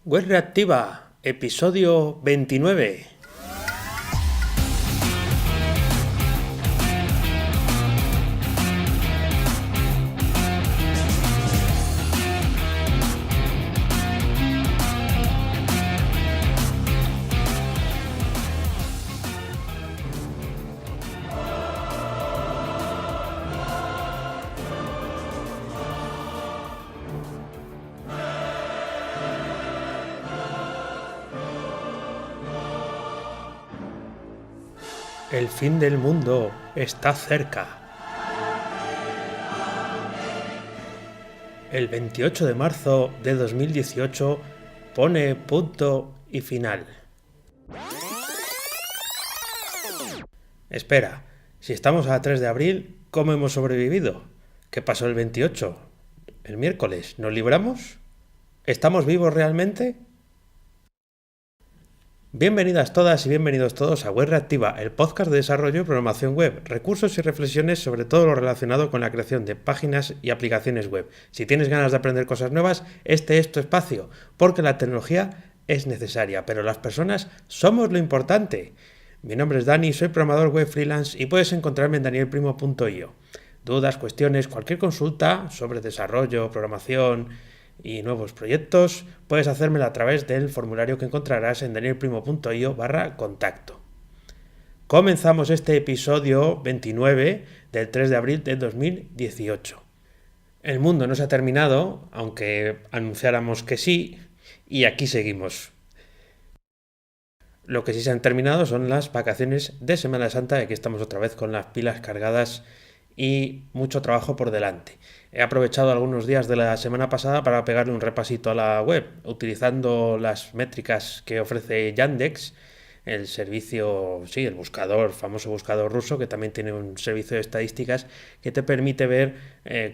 Web Reactiva, episodio 29. El fin del mundo está cerca. El 28 de marzo de 2018 pone punto y final. Espera, si estamos a 3 de abril, ¿cómo hemos sobrevivido? ¿Qué pasó el 28? ¿El miércoles? ¿Nos libramos? ¿Estamos vivos realmente? Bienvenidas todas y bienvenidos todos a Web Reactiva, el podcast de desarrollo y programación web, recursos y reflexiones sobre todo lo relacionado con la creación de páginas y aplicaciones web. Si tienes ganas de aprender cosas nuevas, este es tu espacio, porque la tecnología es necesaria, pero las personas somos lo importante. Mi nombre es Dani, soy programador web freelance y puedes encontrarme en danielprimo.io. Dudas, cuestiones, cualquier consulta sobre desarrollo, programación y nuevos proyectos, puedes hacérmelo a través del formulario que encontrarás en danielprimo.io/contacto. Comenzamos este episodio 29 del 3 de abril del 2018. El mundo no se ha terminado, aunque anunciáramos que sí, y aquí seguimos. Lo que sí se han terminado son las vacaciones de Semana Santa, y aquí estamos otra vez con las pilas cargadas y mucho trabajo por delante. He aprovechado algunos días de la semana pasada para pegarle un repasito a la web, utilizando las métricas que ofrece Yandex, el servicio, sí, el buscador, famoso buscador ruso, que también tiene un servicio de estadísticas que te permite ver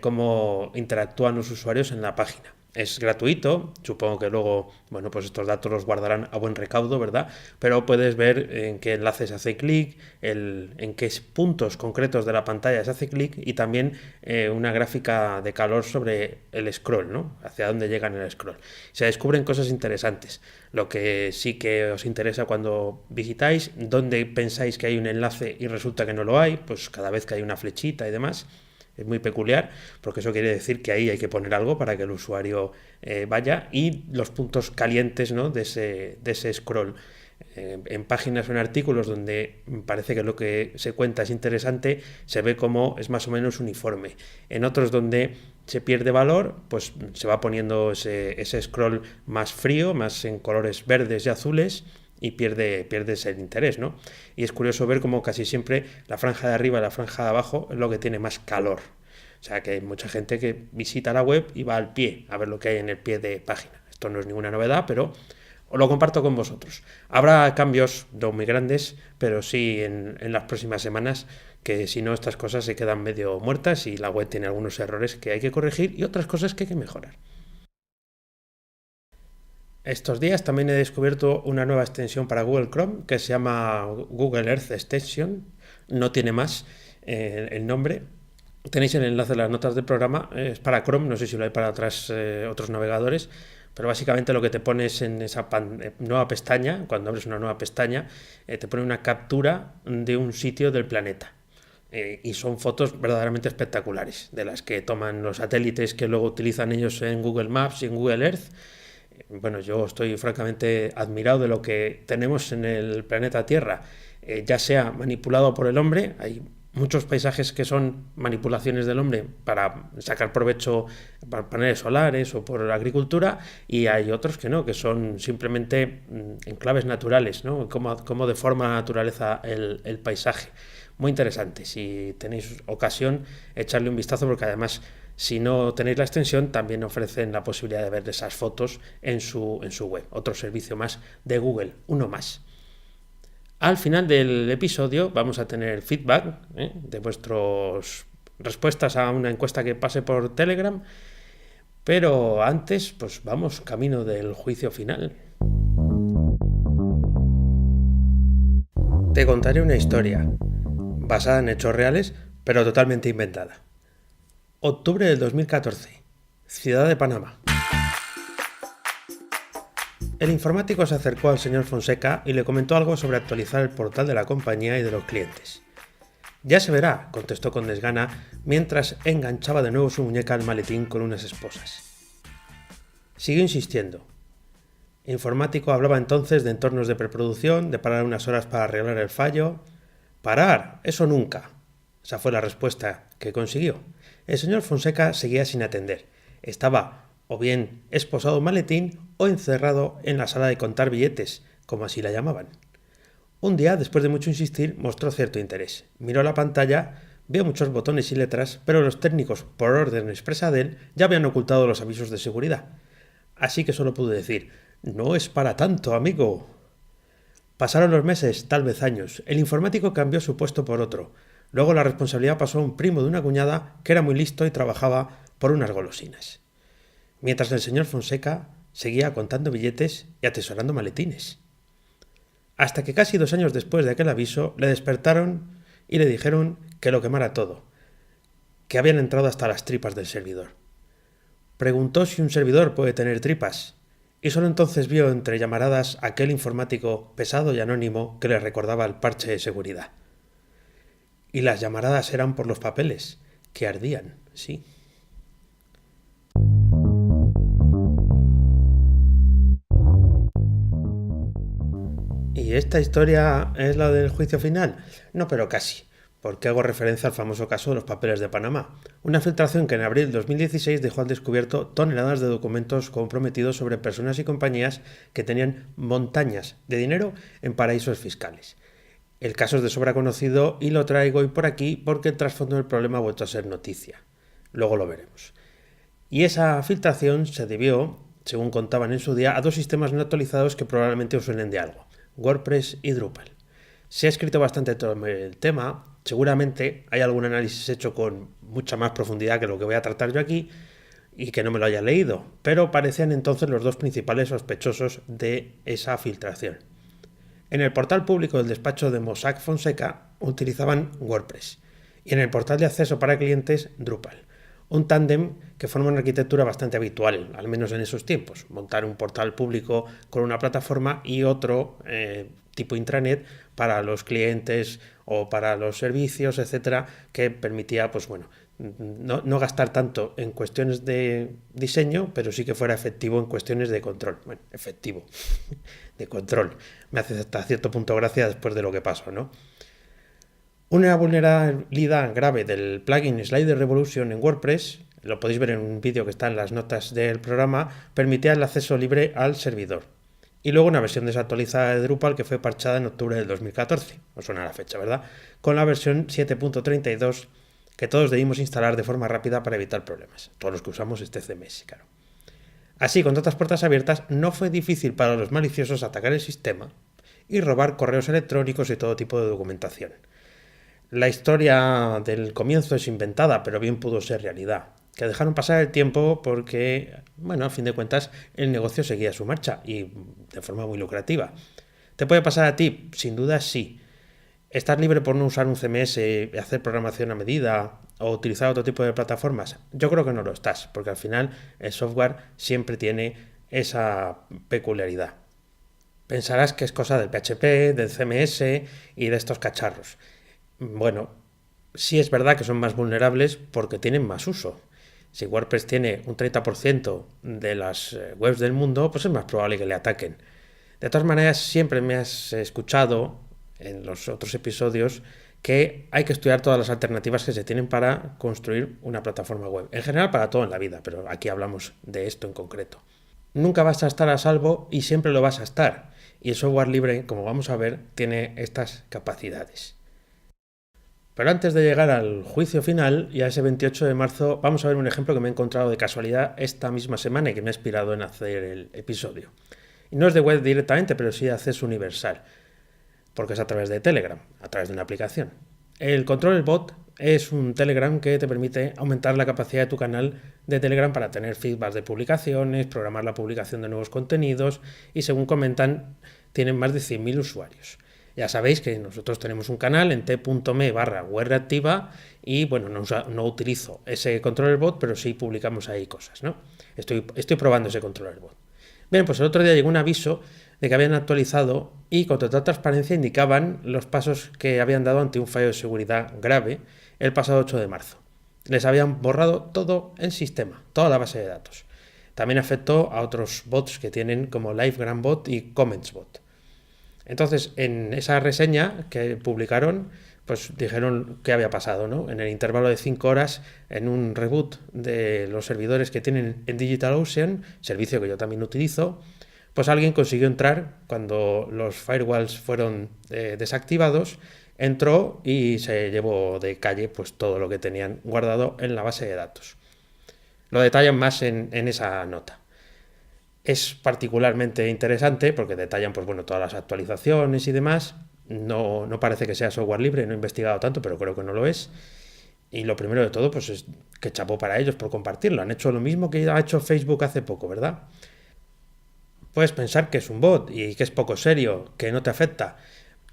cómo interactúan los usuarios en la página. Es gratuito, supongo que luego, bueno, pues estos datos los guardarán a buen recaudo, ¿verdad? Pero puedes ver en qué enlaces hace clic, en qué puntos concretos de la pantalla se hace clic y también una gráfica de calor sobre el scroll, ¿no? Hacia dónde llegan el scroll. Se descubren cosas interesantes. Lo que sí que os interesa cuando visitáis, dónde pensáis que hay un enlace y resulta que no lo hay, pues cada vez que hay una flechita y demás. Es muy peculiar porque eso quiere decir que ahí hay que poner algo para que el usuario vaya, y los puntos calientes, ¿no?, de ese scroll. En páginas o en artículos donde parece que lo que se cuenta es interesante, se ve como es más o menos uniforme. En otros donde se pierde valor, pues se va poniendo ese scroll más frío, más en colores verdes y azules, y pierdes el interés, ¿no? Y es curioso ver cómo casi siempre la franja de arriba y la franja de abajo es lo que tiene más calor. O sea que hay mucha gente que visita la web y va al pie a ver lo que hay en el pie de página. Esto no es ninguna novedad, pero os lo comparto con vosotros. Habrá cambios no muy grandes, pero sí en las próximas semanas, que si no estas cosas se quedan medio muertas y la web tiene algunos errores que hay que corregir y otras cosas que hay que mejorar. Estos días también he descubierto una nueva extensión para Google Chrome que se llama Google Earth Extension. No tiene más el nombre. Tenéis el enlace en las notas del programa. Es para Chrome, no sé si lo hay para otros navegadores, pero básicamente lo que te pones en esa nueva pestaña, cuando abres una nueva pestaña, te pone una captura de un sitio del planeta. Y son fotos verdaderamente espectaculares, de las que toman los satélites que luego utilizan ellos en Google Maps y en Google Earth. Bueno, yo estoy francamente admirado de lo que tenemos en el planeta Tierra, ya sea manipulado por el hombre. Hay muchos paisajes que son manipulaciones del hombre para sacar provecho para paneles solares o por la agricultura, y hay otros que no, que son simplemente enclaves naturales, ¿no? Cómo deforma la naturaleza el paisaje. Muy interesante. Si tenéis ocasión, echarle un vistazo, porque además, si no tenéis la extensión, también ofrecen la posibilidad de ver esas fotos en su web. Otro servicio más de Google, uno más. Al final del episodio vamos a tener feedback de vuestras respuestas a una encuesta que pase por Telegram, pero antes pues vamos camino del juicio final. Te contaré una historia basada en hechos reales, pero totalmente inventada. Octubre del 2014. Ciudad de Panamá. El informático se acercó al señor Fonseca y le comentó algo sobre actualizar el portal de la compañía y de los clientes. Ya se verá, contestó con desgana, mientras enganchaba de nuevo su muñeca al maletín con unas esposas. Siguió insistiendo. El informático hablaba entonces de entornos de preproducción, de parar unas horas para arreglar el fallo. ¡Parar! ¡Eso nunca! Esa fue la respuesta que consiguió. El señor Fonseca seguía sin atender. Estaba o bien esposado en maletín o encerrado en la sala de contar billetes, como así la llamaban. Un día, después de mucho insistir, mostró cierto interés. Miró la pantalla, vio muchos botones y letras, pero los técnicos, por orden expresa de él, ya habían ocultado los avisos de seguridad. Así que solo pudo decir: «No es para tanto, amigo». Pasaron los meses, tal vez años. El informático cambió su puesto por otro. Luego la responsabilidad pasó a un primo de una cuñada que era muy listo y trabajaba por unas golosinas. Mientras el señor Fonseca seguía contando billetes y atesorando maletines. Hasta que casi 2 años después de aquel aviso le despertaron y le dijeron que lo quemara todo, que habían entrado hasta las tripas del servidor. Preguntó si un servidor puede tener tripas, y solo entonces vio entre llamaradas aquel informático pesado y anónimo que le recordaba el parche de seguridad. Y las llamaradas eran por los papeles, que ardían, sí. ¿Y esta historia es la del juicio final? No, pero casi, porque hago referencia al famoso caso de los papeles de Panamá, una filtración que en abril de 2016 dejó al descubierto toneladas de documentos comprometidos sobre personas y compañías que tenían montañas de dinero en paraísos fiscales. El caso es de sobra conocido y lo traigo hoy por aquí porque el trasfondo del problema ha vuelto a ser noticia. Luego lo veremos. Y esa filtración se debió, según contaban en su día, a 2 sistemas no actualizados que probablemente os suenen de algo: WordPress y Drupal. Se ha escrito bastante sobre el tema, seguramente hay algún análisis hecho con mucha más profundidad que lo que voy a tratar yo aquí y que no me lo haya leído, pero parecían entonces los 2 principales sospechosos de esa filtración. En el portal público del despacho de Mossack Fonseca utilizaban WordPress y en el portal de acceso para clientes Drupal, un tándem que forma una arquitectura bastante habitual, al menos en esos tiempos, montar un portal público con una plataforma y otro tipo intranet para los clientes o para los servicios, etcétera, que permitía, pues bueno, no gastar tanto en cuestiones de diseño, pero sí que fuera efectivo en cuestiones de control. Bueno, efectivo, de control. Me hace hasta cierto punto gracia después de lo que pasó, ¿no? Una vulnerabilidad grave del plugin Slider Revolution en WordPress, lo podéis ver en un vídeo que está en las notas del programa, permitía el acceso libre al servidor. Y luego una versión desactualizada de Drupal que fue parchada en octubre del 2014, os suena la fecha, ¿verdad? Con la versión 7.32 que todos debimos instalar de forma rápida para evitar problemas. Todos los que usamos este CMS, claro. Así, con tantas puertas abiertas, no fue difícil para los maliciosos atacar el sistema y robar correos electrónicos y todo tipo de documentación. La historia del comienzo es inventada, pero bien pudo ser realidad. Que dejaron pasar el tiempo porque, bueno, a fin de cuentas, el negocio seguía su marcha y de forma muy lucrativa. ¿Te puede pasar a ti? Sin duda sí. ¿Estás libre por no usar un CMS, hacer programación a medida o utilizar otro tipo de plataformas? Yo creo que no lo estás, porque al final el software siempre tiene esa peculiaridad. Pensarás que es cosa del PHP, del CMS y de estos cacharros. Bueno, sí es verdad que son más vulnerables porque tienen más uso. Si WordPress tiene un 30% de las webs del mundo, pues es más probable que le ataquen. De todas maneras, siempre me has escuchado en los otros episodios que hay que estudiar todas las alternativas que se tienen para construir una plataforma web. En general para todo en la vida, pero aquí hablamos de esto en concreto. Nunca vas a estar a salvo y siempre lo vas a estar. Y el software libre, como vamos a ver, tiene estas capacidades. Pero antes de llegar al juicio final y a ese 28 de marzo, vamos a ver un ejemplo que me he encontrado de casualidad esta misma semana y que me ha inspirado en hacer el episodio. Y no es de web directamente, pero sí de acceso universal, porque es a través de Telegram, a través de una aplicación. El Control Bot es un Telegram que te permite aumentar la capacidad de tu canal de Telegram para tener feedback de publicaciones, programar la publicación de nuevos contenidos y, según comentan, tienen más de 100.000 usuarios. Ya sabéis que nosotros tenemos un canal en t.me/web reactiva y bueno, no utilizo ese controller bot, pero sí publicamos ahí cosas, ¿no? Estoy probando ese controller bot. Bien, pues el otro día llegó un aviso de que habían actualizado y con total transparencia indicaban los pasos que habían dado ante un fallo de seguridad grave el pasado 8 de marzo. Les habían borrado todo el sistema, toda la base de datos. También afectó a otros bots que tienen como LiveGramBot y CommentsBot. Entonces, en esa reseña que publicaron, pues dijeron qué había pasado, ¿no? En el intervalo de 5 horas, en un reboot de los servidores que tienen en DigitalOcean, servicio que yo también utilizo, pues alguien consiguió entrar cuando los firewalls fueron desactivados, entró y se llevó de calle pues todo lo que tenían guardado en la base de datos. Lo detallan más en esa nota. Es particularmente interesante porque detallan pues, bueno, todas las actualizaciones y demás. No parece que sea software libre, no he investigado tanto, pero creo que no lo es. Y lo primero de todo, pues es que chapó para ellos por compartirlo. Han hecho lo mismo que ha hecho Facebook hace poco, ¿verdad? Puedes pensar que es un bot y que es poco serio, que no te afecta,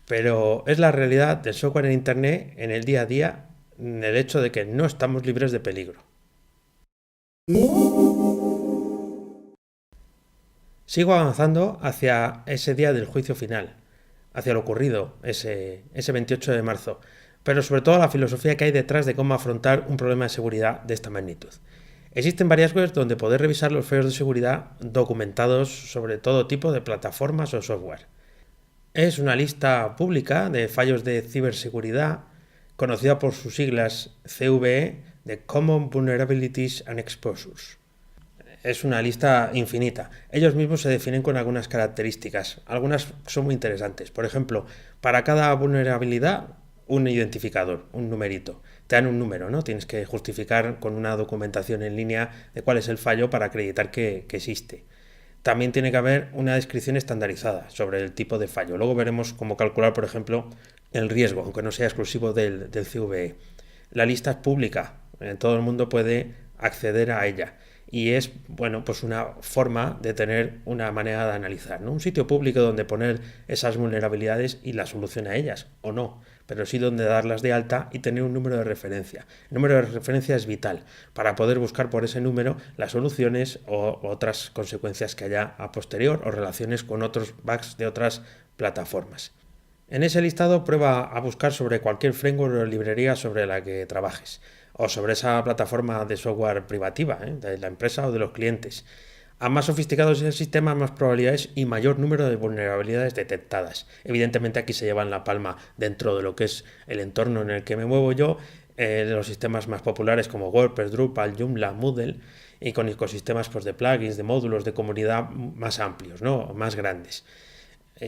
pero es la realidad del software en Internet en el día a día, el hecho de que no estamos libres de peligro. Sigo avanzando hacia ese día del juicio final, hacia lo ocurrido ese 28 de marzo, pero sobre todo la filosofía que hay detrás de cómo afrontar un problema de seguridad de esta magnitud. Existen varias webs donde poder revisar los fallos de seguridad documentados sobre todo tipo de plataformas o software. Es una lista pública de fallos de ciberseguridad conocida por sus siglas CVE, de Common Vulnerabilities and Exposures. Es una lista infinita. Ellos mismos se definen con algunas características. Algunas son muy interesantes. Por ejemplo, para cada vulnerabilidad, un identificador, un numerito. Te dan un número, ¿no? Tienes que justificar con una documentación en línea de cuál es el fallo para acreditar que existe. También tiene que haber una descripción estandarizada sobre el tipo de fallo. Luego veremos cómo calcular, por ejemplo, el riesgo, aunque no sea exclusivo del CVE. La lista es pública. Todo el mundo puede acceder a ella. Y es, bueno, pues una forma de tener una manera de analizar, ¿no? Un sitio público donde poner esas vulnerabilidades y la solución a ellas, o no, pero sí donde darlas de alta y tener un número de referencia. El número de referencia es vital para poder buscar por ese número las soluciones o otras consecuencias que haya a posterior o relaciones con otros bugs de otras plataformas. En ese listado prueba a buscar sobre cualquier framework o librería sobre la que trabajes o sobre esa plataforma de software privativa, de la empresa o de los clientes. A más sofisticado es el sistema, más probabilidades y mayor número de vulnerabilidades detectadas. Evidentemente aquí se llevan la palma dentro de lo que es el entorno en el que me muevo yo, de los sistemas más populares como WordPress, Drupal, Joomla, Moodle, y con ecosistemas pues, de plugins, de módulos, de comunidad más amplios, ¿no? Más grandes.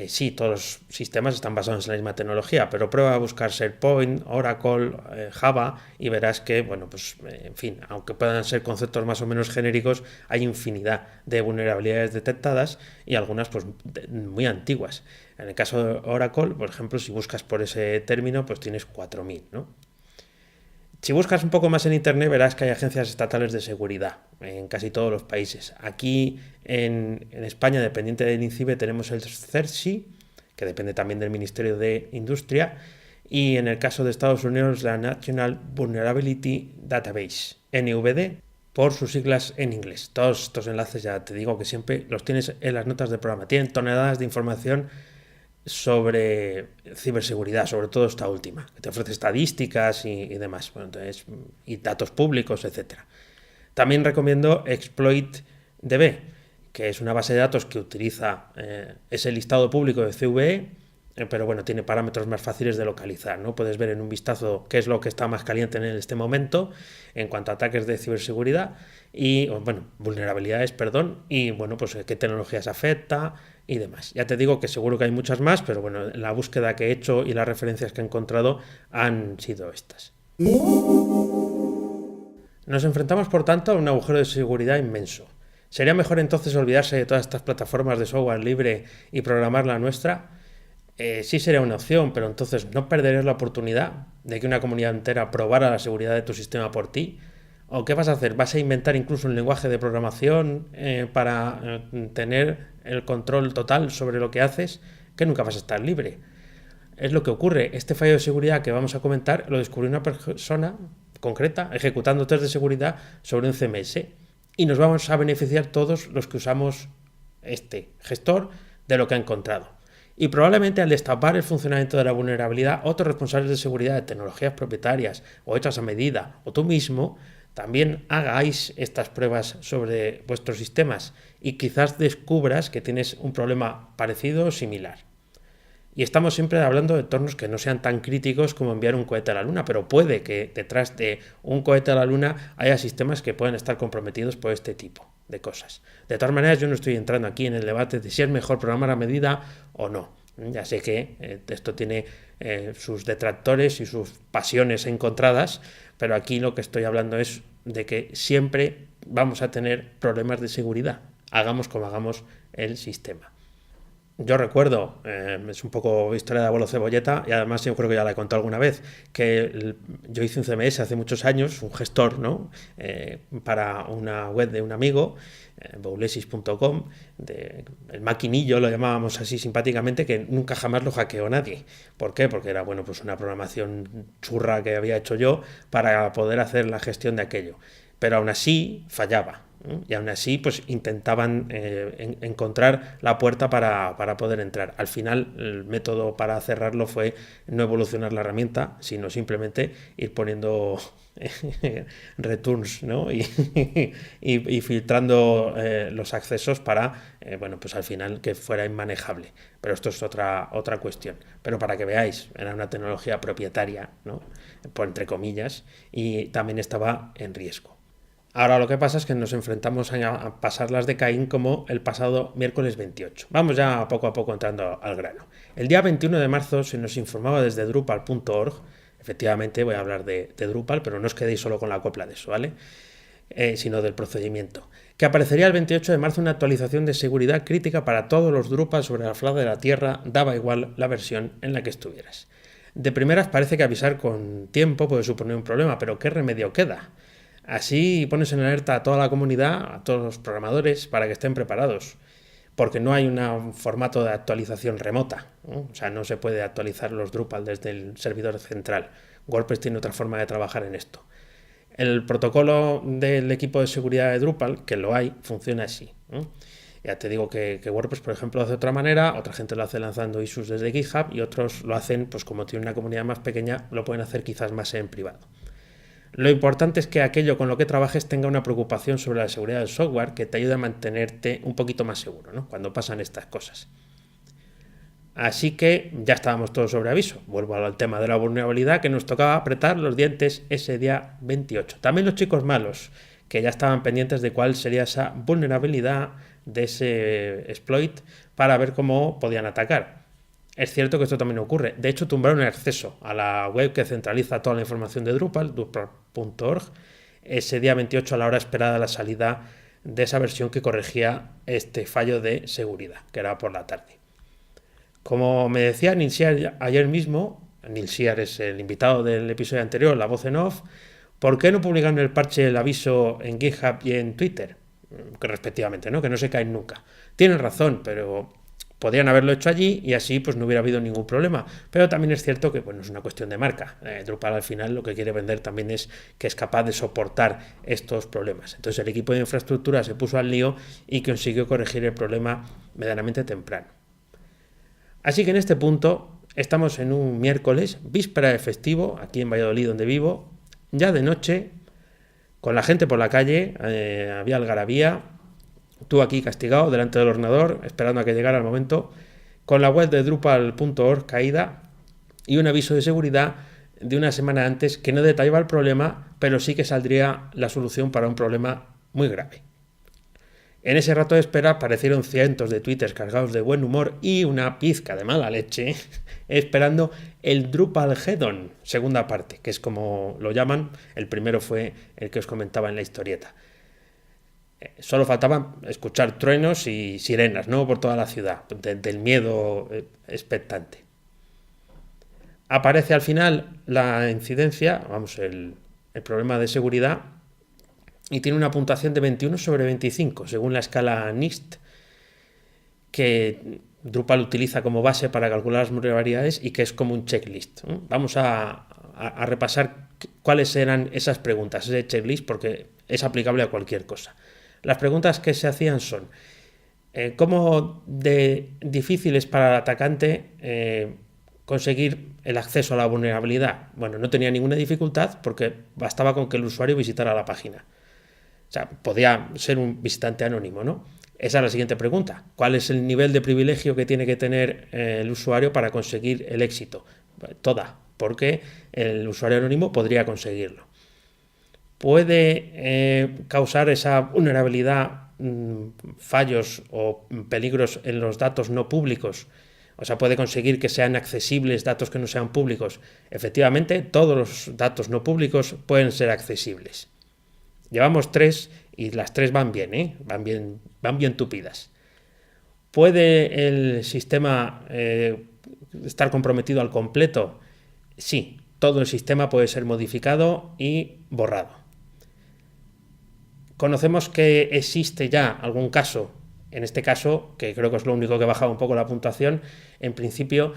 Sí, todos los sistemas están basados en la misma tecnología, pero prueba a buscar SharePoint, Oracle, Java y verás que, bueno, pues, en fin, aunque puedan ser conceptos más o menos genéricos, hay infinidad de vulnerabilidades detectadas y algunas, pues, muy antiguas. En el caso de Oracle, por ejemplo, si buscas por ese término, pues tienes 4.000, ¿no? Si buscas un poco más en Internet verás que hay agencias estatales de seguridad en casi todos los países. Aquí en España, dependiente del INCIBE, tenemos el CERSI, que depende también del Ministerio de Industria, y en el caso de Estados Unidos la National Vulnerability Database, NVD, por sus siglas en inglés. Todos estos enlaces ya te digo que siempre los tienes en las notas del programa. Tienen toneladas de información sobre ciberseguridad, sobre todo esta última, que te ofrece estadísticas y demás, bueno, entonces, y datos públicos, etcétera. También recomiendo ExploitDB, que es una base de datos que utiliza ese listado público de CVE, pero bueno, tiene parámetros más fáciles de localizar, ¿no? Puedes ver en un vistazo qué es lo que está más caliente en este momento en cuanto a ataques de ciberseguridad y, bueno, vulnerabilidades, perdón, y bueno, pues qué tecnologías afecta y demás. Ya te digo que seguro que hay muchas más, pero bueno, la búsqueda que he hecho y las referencias que he encontrado han sido estas. Nos enfrentamos, por tanto, a un agujero de seguridad inmenso. ¿Sería mejor entonces olvidarse de todas estas plataformas de software libre y programar la nuestra? Sí sería una opción, pero entonces ¿no perderías la oportunidad de que una comunidad entera probara la seguridad de tu sistema por ti? ¿O qué vas a hacer? ¿Vas a inventar incluso un lenguaje de programación para tener el control total sobre lo que haces? Que nunca vas a estar libre. es lo que ocurre. Este fallo de seguridad que vamos a comentar lo descubrió una persona concreta ejecutando test de seguridad sobre un CMS. Y nos vamos a beneficiar todos los que usamos este gestor de lo que ha encontrado. Y probablemente al destapar el funcionamiento de la vulnerabilidad, otros responsables de seguridad de tecnologías propietarias o hechas a medida, o tú mismo, también hagáis estas pruebas sobre vuestros sistemas y quizás descubras que tienes un problema parecido o similar. Y estamos siempre hablando de entornos que no sean tan críticos como enviar un cohete a la Luna, pero puede que detrás de un cohete a la Luna haya sistemas que pueden estar comprometidos por este tipo de cosas. De todas maneras, yo no estoy entrando aquí en el debate de si es mejor programar a medida o no. Ya sé que esto tiene sus detractores y sus pasiones encontradas, pero aquí lo que estoy hablando es de que siempre vamos a tener problemas de seguridad, hagamos como hagamos el sistema. Yo recuerdo, es un poco historia de abuelo cebolleta y además yo creo que ya la he contado alguna vez, que yo hice un CMS hace muchos años, un gestor, ¿no? Para una web de un amigo, boulesis.com, el maquinillo lo llamábamos así simpáticamente, que nunca jamás lo hackeó nadie. ¿Por qué? Porque era bueno, pues una programación churra que había hecho yo para poder hacer la gestión de aquello. Pero aún así fallaba. Y aún así pues intentaban encontrar la puerta para poder entrar. Al final el método para cerrarlo fue no evolucionar la herramienta, sino simplemente ir poniendo returns, ¿no? y filtrando los accesos para, bueno, pues al final que fuera inmanejable. Pero esto es otra cuestión. Pero para que veáis, era una tecnología propietaria, ¿no? Por entre comillas, y también estaba en riesgo. Ahora lo que pasa es que nos enfrentamos a pasar las de Caín como el pasado miércoles 28. Vamos ya poco a poco entrando al grano. El día 21 de marzo se nos informaba desde Drupal.org, efectivamente voy a hablar de Drupal, pero no os quedéis solo con la copla de eso, ¿vale? Sino del procedimiento, que aparecería el 28 de marzo una actualización de seguridad crítica para todos los Drupal sobre la faz de la Tierra, daba igual la versión en la que estuvieras. De primeras parece que avisar con tiempo puede suponer un problema, pero ¿qué remedio queda? Así pones en alerta a toda la comunidad, a todos los programadores, para que estén preparados. Porque no hay un formato de actualización remota, ¿no? O sea, no se puede actualizar los Drupal desde el servidor central. WordPress tiene otra forma de trabajar en esto. El protocolo del equipo de seguridad de Drupal, que lo hay, funciona así, ¿no? Ya te digo que WordPress, por ejemplo, lo hace de otra manera, otra gente lo hace lanzando issues desde GitHub y otros lo hacen, pues como tiene una comunidad más pequeña, lo pueden hacer quizás más en privado. Lo importante es que aquello con lo que trabajes tenga una preocupación sobre la seguridad del software que te ayude a mantenerte un poquito más seguro, ¿no? Cuando pasan estas cosas. Así que ya estábamos todos sobre aviso. Vuelvo al tema de la vulnerabilidad, que nos tocaba apretar los dientes ese día 28. También los chicos malos, que ya estaban pendientes de cuál sería esa vulnerabilidad de ese exploit para ver cómo podían atacar. Es cierto que esto también ocurre. De hecho, tumbaron el acceso a la web que centraliza toda la información de Drupal, drupal.org, ese día 28 a la hora esperada de la salida de esa versión que corregía este fallo de seguridad, que era por la tarde. Como me decía Nilsiar ayer mismo, Nilsiar es el invitado del episodio anterior, la voz en off, ¿por qué no publicaron el parche, el aviso en GitHub y en Twitter? Que respectivamente, ¿no? Que no se caen nunca. Tienen razón, pero podrían haberlo hecho allí y así pues no hubiera habido ningún problema. Pero también es cierto que bueno, es una cuestión de marca. Drupal al final lo que quiere vender también es que es capaz de soportar estos problemas. Entonces el equipo de infraestructura se puso al lío y consiguió corregir el problema medianamente temprano. Así que en este punto estamos en un miércoles, víspera de festivo, aquí en Valladolid donde vivo, ya de noche, con la gente por la calle, había algarabía. Tú aquí castigado delante del ordenador, esperando a que llegara el momento, con la web de Drupal.org caída y un aviso de seguridad de una semana antes que no detallaba el problema, pero sí que saldría la solución para un problema muy grave. En ese rato de espera aparecieron cientos de twitters cargados de buen humor y una pizca de mala leche, esperando el Drupalgeddon, segunda parte, que es como lo llaman. El primero fue el que os comentaba en la historieta. Solo faltaba escuchar truenos y sirenas, ¿no? Por toda la ciudad, del miedo expectante. Aparece al final la incidencia, el problema de seguridad, y tiene una puntuación de 21 sobre 25, según la escala NIST, que Drupal utiliza como base para calcular las vulnerabilidades y que es como un checklist, ¿no? Vamos a repasar cuáles eran esas preguntas, ese checklist, porque es aplicable a cualquier cosa. Las preguntas que se hacían son: ¿cómo de difícil es para el atacante conseguir el acceso a la vulnerabilidad? Bueno, no tenía ninguna dificultad porque bastaba con que el usuario visitara la página. O sea, podía ser un visitante anónimo, ¿no? Esa es la siguiente pregunta. ¿Cuál es el nivel de privilegio que tiene que tener el usuario para conseguir el éxito? Toda, porque el usuario anónimo podría conseguirlo. ¿Puede causar esa vulnerabilidad fallos o peligros en los datos no públicos? O sea, puede conseguir que sean accesibles datos que no sean públicos. Efectivamente, todos los datos no públicos pueden ser accesibles. Llevamos 3 y las 3 van bien, ¿eh? Van bien tupidas. ¿Puede el sistema estar comprometido al completo? Sí, todo el sistema puede ser modificado y borrado. Conocemos que existe ya algún caso, en este caso, que creo que es lo único que bajaba un poco la puntuación, en principio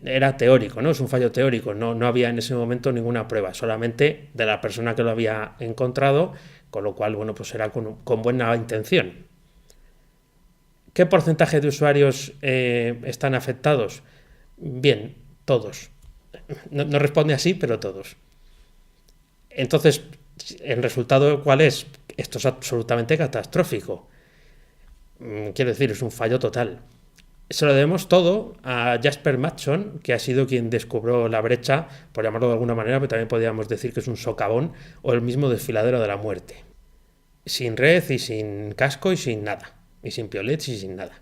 era teórico, ¿no? Es un fallo teórico, no había en ese momento ninguna prueba, solamente de la persona que lo había encontrado, con lo cual, bueno, pues era con buena intención. ¿Qué porcentaje de usuarios están afectados? Bien, todos. No responde así, pero todos. Entonces, ¿el resultado cuál es? Esto es absolutamente catastrófico. Quiero decir, es un fallo total. Se lo debemos todo a Jasper Matson, que ha sido quien descubrió la brecha, por llamarlo de alguna manera, pero también podríamos decir que es un socavón, o el mismo desfiladero de la muerte. Sin red y sin casco y sin nada. Y sin piolets y sin nada.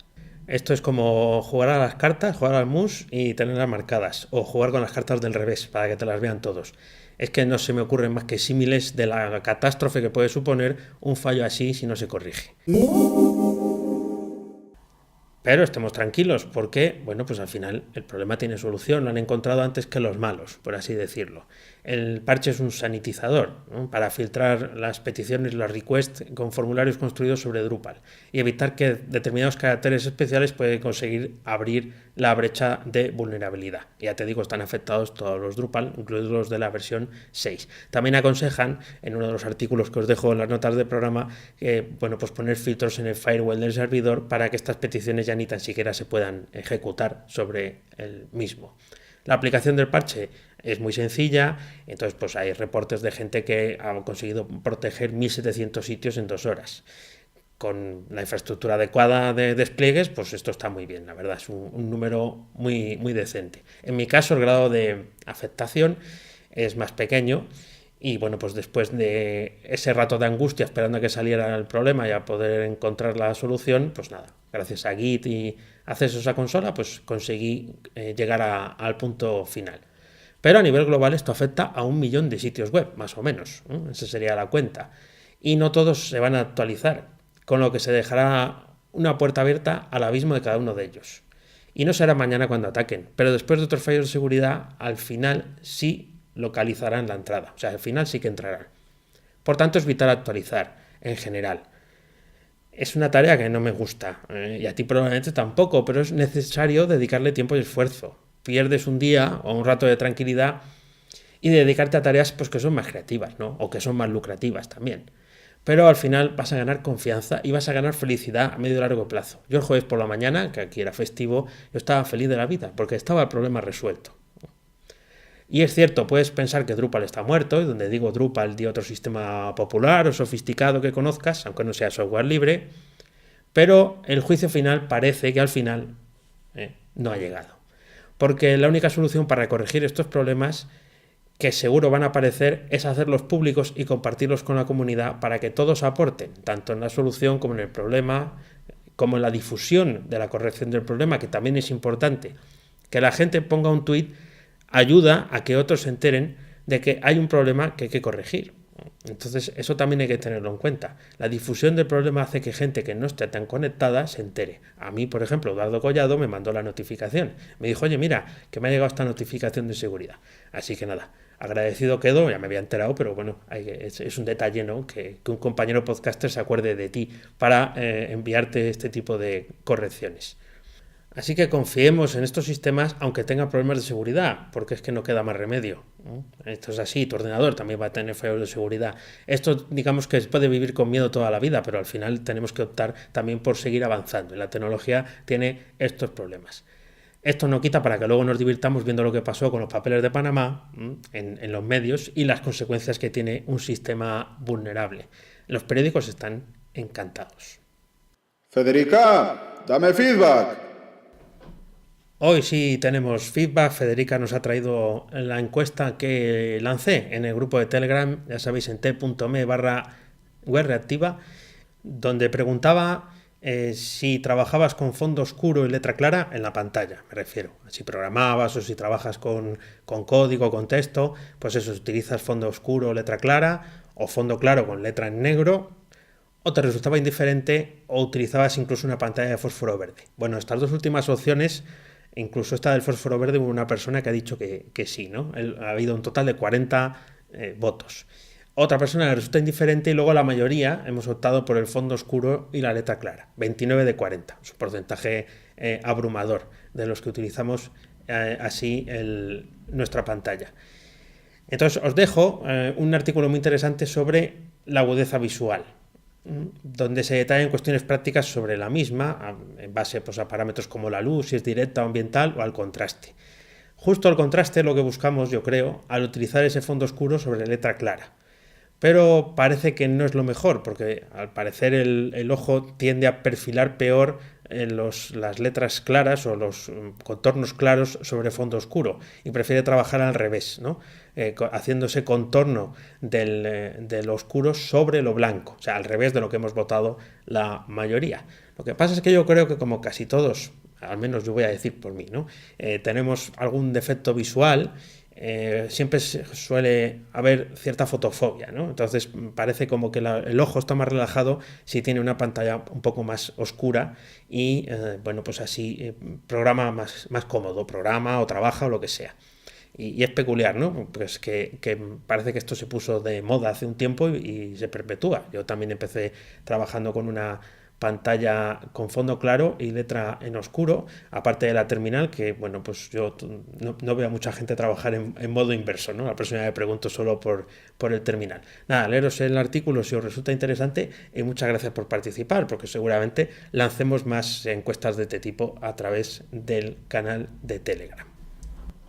Esto es como jugar a las cartas, jugar al mus y tenerlas marcadas, o jugar con las cartas del revés para que te las vean todos. Es que no se me ocurren más que símiles de la catástrofe que puede suponer un fallo así si no se corrige. Pero estemos tranquilos porque, bueno, pues al final el problema tiene solución, lo han encontrado antes que los malos, por así decirlo. El parche es un sanitizador, ¿no?, para filtrar las peticiones, las requests con formularios construidos sobre Drupal y evitar que determinados caracteres especiales pueden conseguir abrir la brecha de vulnerabilidad. Ya te digo, están afectados todos los Drupal, incluidos los de la versión 6. También aconsejan, en uno de los artículos que os dejo en las notas del programa, bueno, pues poner filtros en el firewall del servidor para que estas peticiones ya ni tan siquiera se puedan ejecutar sobre el mismo. La aplicación del parche es muy sencilla, entonces pues hay reportes de gente que ha conseguido proteger 1700 sitios en 2 horas. Con la infraestructura adecuada de despliegues, pues esto está muy bien, la verdad, es un número muy, muy decente. En mi caso, el grado de afectación es más pequeño y bueno, pues después de ese rato de angustia esperando a que saliera el problema y a poder encontrar la solución, pues nada, gracias a Git y accesos a consola, pues conseguí llegar al punto final. Pero a nivel global esto afecta a 1 millón de sitios web, más o menos, ¿eh? Esa sería la cuenta. Y no todos se van a actualizar, con lo que se dejará una puerta abierta al abismo de cada uno de ellos. Y no será mañana cuando ataquen, pero después de otros fallos de seguridad, al final sí localizarán la entrada, o sea, al final sí que entrarán. Por tanto, es vital actualizar, en general. Es una tarea que no me gusta, y a ti probablemente tampoco, pero es necesario dedicarle tiempo y esfuerzo. Pierdes un día o un rato de tranquilidad y dedicarte a tareas pues, que son más creativas, ¿no?, o que son más lucrativas también. Pero al final vas a ganar confianza y vas a ganar felicidad a medio y largo plazo. Yo el jueves por la mañana, que aquí era festivo, yo estaba feliz de la vida porque estaba el problema resuelto. Y es cierto, puedes pensar que Drupal está muerto, y donde digo Drupal di otro sistema popular o sofisticado que conozcas, aunque no sea software libre, pero el juicio final parece que al final no ha llegado. Porque la única solución para corregir estos problemas, que seguro van a aparecer, es hacerlos públicos y compartirlos con la comunidad para que todos aporten, tanto en la solución como en el problema, como en la difusión de la corrección del problema, que también es importante. Que la gente ponga un tuit ayuda a que otros se enteren de que hay un problema que hay que corregir. Entonces eso también hay que tenerlo en cuenta. La difusión del problema hace que gente que no esté tan conectada se entere. A mí, por ejemplo, Eduardo Collado me mandó la notificación. Me dijo, oye, mira, que me ha llegado esta notificación de seguridad. Así que nada, agradecido quedo, ya me había enterado, pero bueno, es un detalle, ¿no?, que un compañero podcaster se acuerde de ti para enviarte este tipo de correcciones. Así que confiemos en estos sistemas aunque tengan problemas de seguridad, porque es que no queda más remedio, ¿no? Esto es así, tu ordenador también va a tener fallos de seguridad. Esto digamos que se puede vivir con miedo toda la vida, pero al final tenemos que optar también por seguir avanzando. Y la tecnología tiene estos problemas. Esto no quita para que luego nos divirtamos viendo lo que pasó con los papeles de Panamá en los medios y las consecuencias que tiene un sistema vulnerable. Los periódicos están encantados. Federica, dame feedback. Hoy sí tenemos feedback. Federica nos ha traído la encuesta que lancé en el grupo de Telegram, ya sabéis, en t.me/webreactiva, donde preguntaba si trabajabas con fondo oscuro y letra clara en la pantalla, me refiero. Si programabas o si trabajas con código, con texto, pues eso, utilizas fondo oscuro o letra clara, o fondo claro con letra en negro, o te resultaba indiferente, o utilizabas incluso una pantalla de fósforo verde. Bueno, estas dos últimas opciones, incluso esta del fósforo verde, hubo una persona que ha dicho que sí, ¿no? Ha habido un total de 40 votos. Otra persona le resulta indiferente y luego la mayoría hemos optado por el fondo oscuro y la letra clara, 29 de 40, es un porcentaje abrumador de los que utilizamos así nuestra pantalla. Entonces os dejo un artículo muy interesante sobre la agudeza visual, donde se detallan cuestiones prácticas sobre la misma, en base pues, a parámetros como la luz, si es directa o ambiental, o al contraste. Justo al contraste es lo que buscamos, yo creo, al utilizar ese fondo oscuro sobre letra clara. Pero parece que no es lo mejor, porque al parecer el ojo tiende a perfilar peor las letras claras o los contornos claros sobre fondo oscuro y prefiere trabajar al revés, ¿no? Haciéndose contorno del oscuro sobre lo blanco, o sea, al revés de lo que hemos votado la mayoría. Lo que pasa es que yo creo que como casi todos, al menos yo voy a decir por mí, ¿no? Tenemos algún defecto visual. Siempre suele haber cierta fotofobia, ¿no? Entonces parece como que el ojo está más relajado si tiene una pantalla un poco más oscura y bueno, pues así programa más cómodo, programa o trabaja o lo que sea. Y es peculiar, ¿no? Pues que parece que esto se puso de moda hace un tiempo y se perpetúa. Yo también empecé trabajando con una pantalla con fondo claro y letra en oscuro, aparte de la terminal, que bueno, pues yo no veo a mucha gente trabajar en modo inverso, ¿no? La próxima me pregunto solo por el terminal. Nada, leeros el artículo si os resulta interesante y muchas gracias por participar, porque seguramente lancemos más encuestas de este tipo a través del canal de Telegram.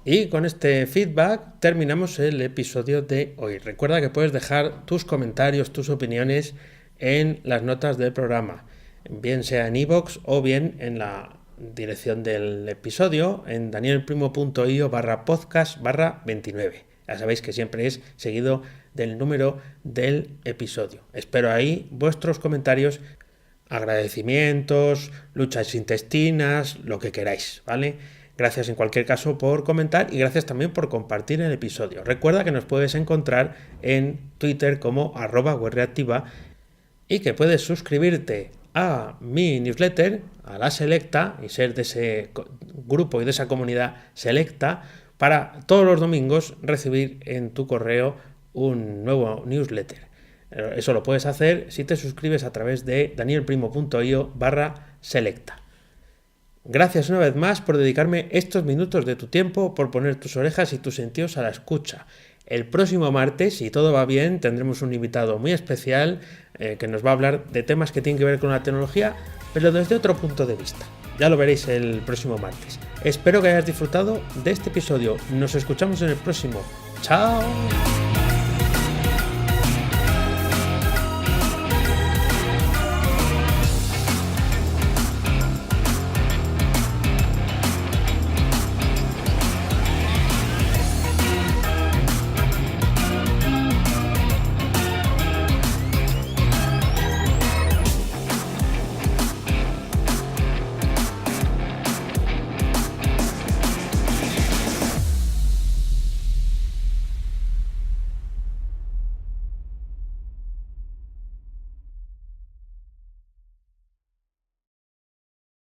Y con este feedback terminamos el episodio de hoy. Recuerda que puedes dejar tus comentarios, tus opiniones en las notas del programa, bien sea en iVoox o bien en la dirección del episodio en danielprimo.io/podcast/29. Ya sabéis que siempre es seguido del número del episodio. Espero ahí vuestros comentarios, agradecimientos, luchas intestinas, lo que queráis, ¿vale? Gracias en cualquier caso por comentar y gracias también por compartir el episodio. Recuerda que nos puedes encontrar en Twitter como @webreactiva y que puedes suscribirte a mi newsletter, a la selecta, y ser de ese grupo y de esa comunidad selecta para todos los domingos recibir en tu correo un nuevo newsletter. Eso lo puedes hacer si te suscribes a través de danielprimo.io/selecta. Gracias una vez más por dedicarme estos minutos de tu tiempo, por poner tus orejas y tus sentidos a la escucha. El próximo martes, si todo va bien, tendremos un invitado muy especial que nos va a hablar de temas que tienen que ver con la tecnología, pero desde otro punto de vista. Ya lo veréis el próximo martes. Espero que hayas disfrutado de este episodio. Nos escuchamos en el próximo. ¡Chao!